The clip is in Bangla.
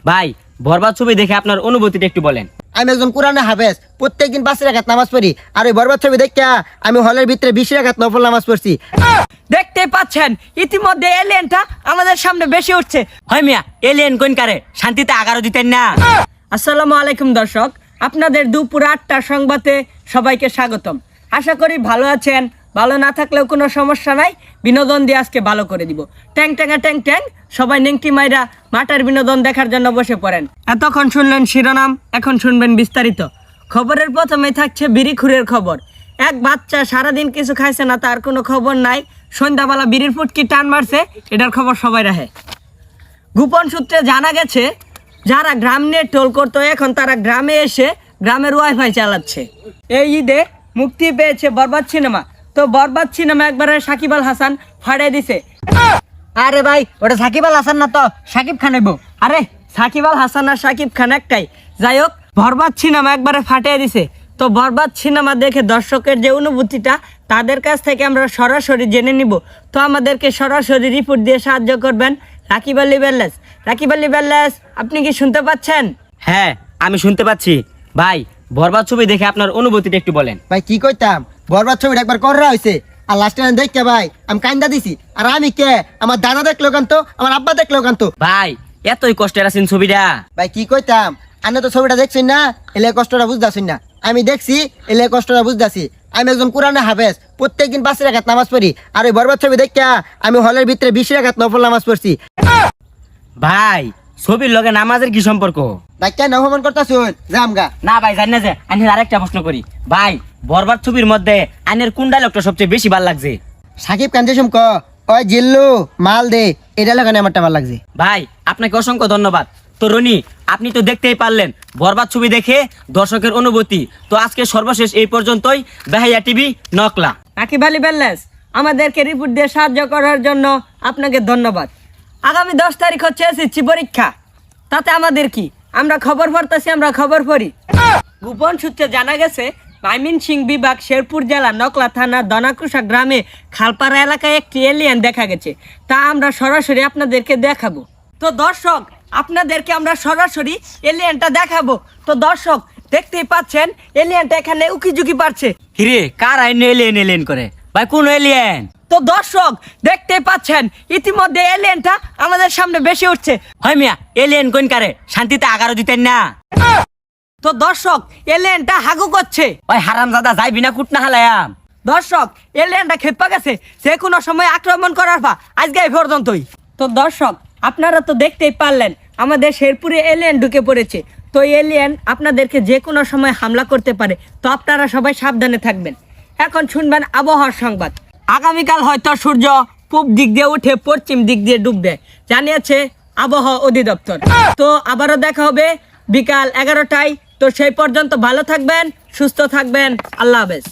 ভাই বরবাদ ছবি দেখে আপনার অনুভূতিটা একটু বলেন। আমি একজন কোরআনে হাফেজ, প্রত্যেকদিন 5 রাকাত নামাজ পড়ি। আর ওই বরবাদ ছবি দেখা আমি হলের ভিতরে 20 রাকাত নফল নামাজ পড়ছি। দেখতে পাচ্ছেন ইতিমধ্যে এলিয়েনটা আমাদের সামনে বেশি উঠছে। হয় মিয়া, এলিয়েন কোন কারে শান্তিতে আগারও দিতেন না। আসসালামু আলাইকুম দর্শক, আপনাদের দুপুর 8টার সংবাদে সবাইকে স্বাগতম। আশা করি ভালো আছেন। ভালো না থাকলেও কোনো সমস্যা নাই, বিনোদন দিয়ে আজকে ভালো করে দিব। ট্যাং ট্যাঙ্গা ট্যাং ট্যাং, সবাই নেংটি মাইরা মাটার বিনোদন দেখার জন্য বসে পড়েন। এতক্ষণ শুনলেন শিরোনাম, এখন শুনবেন বিস্তারিত। খবরের প্রথমে থাকছে বিড়িখুরের খবর। এক বাচ্চা সারাদিন কিছু খাইছে না, তার কোনো খবর নাই। সন্ধ্যাবেলা বিড়ির ফুটকি টান মারছে, এটার খবর সবাই রাখে। গোপন সূত্রে জানা গেছে, যারা গ্রাম নিয়ে টোল করতো এখন তারা গ্রামে এসে গ্রামের ওয়াইফাই চালাচ্ছে। এই ঈদে মুক্তি পেয়েছে বরবাদ সিনেমা। তো বরবাদ সিনেমা একবারে সাকিব আল হাসান ফাড়িয়ে দিছে। আরে ভাই, ওটা সাকিব আল হাসান না, তো সাকিব খান হইব। আরে সাকিব আল হাসান আর সাকিব খান একটাই। যাই হোক, বরবাদ সিনেমা একবারে ফাটিয়ে দিছে। তো বরবাদ সিনেমা দেখে দর্শকের যে অনুভূতিটা, তাদের কাছ থেকে আমরা সরাসরি জেনে নিব। তো আমাদেরকে সরাসরি রিপোর্ট দিয়ে সাহায্য করবেন রাকিব আলী বেল্লাস। রাকিব আলী বেল্লাস, আপনি কি শুনতে পাচ্ছেন? হ্যাঁ, আমি শুনতে পাচ্ছি। ভাই বরবাদ ছবি দেখে আপনার অনুভূতিটা একটু বলেন। ভাই কি কইতাম, বরবাদ ছবিটা একবার করা হয়েছে, আর লাস্টে দেখে ভাই আমি কান্দা দিছি। আর আমি কে, আমার দাদা দেখলো কান্ত, আমার আব্বা দেখলো কান্ত। ভাই এতই কষ্টের আছেন ছবিটা। ভাই কি কইতাম, আপনি তো ছবিটা দেখছেন না, এলে কষ্টটা বুঝতেছেন না। আমি দেখছি, এলে কষ্টটা বুঝতেছি। আমি একজন কোরআনে হাফেজ, প্রত্যেকদিন 5 রাকাত নামাজ পড়ি। আর ওই বরবাদ ছবি দেখা আমি হলের ভিতরে 20 রাকাত নফল নামাজ পড়ছি। ভাই ছবির লগে নামাজের কি সম্পর্ক? ভাই কেন অপমান করতেছুন, জামগা। না ভাই জানি না যে, আমি আরেকটা প্রশ্ন করি। ভাই বরবাদ ছবির মধ্যে আইনের কোন ডায়লগটা সবচেয়ে বেশি ভালো লাগছে? সাকিব খান যেসম ক ওই জিল্লু মাল দে, এটা লাগানে আমারটা ভালো লাগছে। ভাই আপনাকে অসংখ্য ধন্যবাদ। তো রনি, আপনি তো দেখতেই পারলেন বরবাদ ছবি দেখে দর্শকের অনুভূতি। তো আজকে সর্বশেষ এই পর্যন্তই। বেহাইয়া টিভি, নকলা। রাকিব আলী বেল্লাস, আমাদেরকে রিপোর্ট দিয়ে সাহায্য করার জন্য আপনাকে ধন্যবাদ। আগামী 10 তারিখ হচ্ছে এসএসসি পরীক্ষা। তাতে আমাদের কি, আমরা খবর পড়তেছি, আমরা খবর পড়ি। গোপন সূত্রে জানা গেছে, ময়মনসিংহ বিভাগ শেরপুর জেলা নকলা থানা দনাকুষা গ্রামে খালপাড়া এলাকায় একটি এলিয়েন দেখা গেছে। তা আমরা সরাসরি আপনাদেরকে দেখাবো। তো দর্শক, আপনাদেরকে আমরা সরাসরি এলিয়েনটা দেখাবো। তো দর্শক দেখতেই পাচ্ছেন, এলিয়েনটা এখানে উকিঝুঁকি পারছে। হিরে কার আইন এলিয়েন এলিয়েন করে? ভাই কোন এলিয়েন? তো দর্শক দেখতে পাচ্ছেন ইতিমধ্যে এলিয়েনটা আমাদের সামনে বেশি উঠছে। হয় মিয়া, এলিয়েন কোন কারে শান্তিতে আগারও দিতেন না। তো দর্শক এলিয়েনটা হাগু করছে। ওই হারামজাদা যাই বিনা কুট না হালায়াম। দর্শক এলিয়েনটা খেপা গেছে, যে কোনো সময় আক্রমণ করার পা আজকে এই পর্যন্তই। তো দর্শক আপনারা তো দেখতেই পারলেন, আমাদের শেরপুরে এলিয়েন ঢুকে পড়েছে। তো এলিয়েন আপনাদেরকে যে কোনো সময় হামলা করতে পারে। তো আপনারা সবাই সাবধানে থাকবেন। এখন শুনবেন আবহাওয়ার সংবাদ। আগামীকাল হয়তো সূর্য পূব দিক দিয়ে উঠে পশ্চিম দিক দিয়ে ডুববে, জানিয়েছে আবহাওয়া অধিদপ্তর। তো আবারও দেখা হবে বিকাল 11টায়। তো সেই পর্যন্ত ভালো থাকবেন, সুস্থ থাকবেন। আল্লাহ হাফেজ।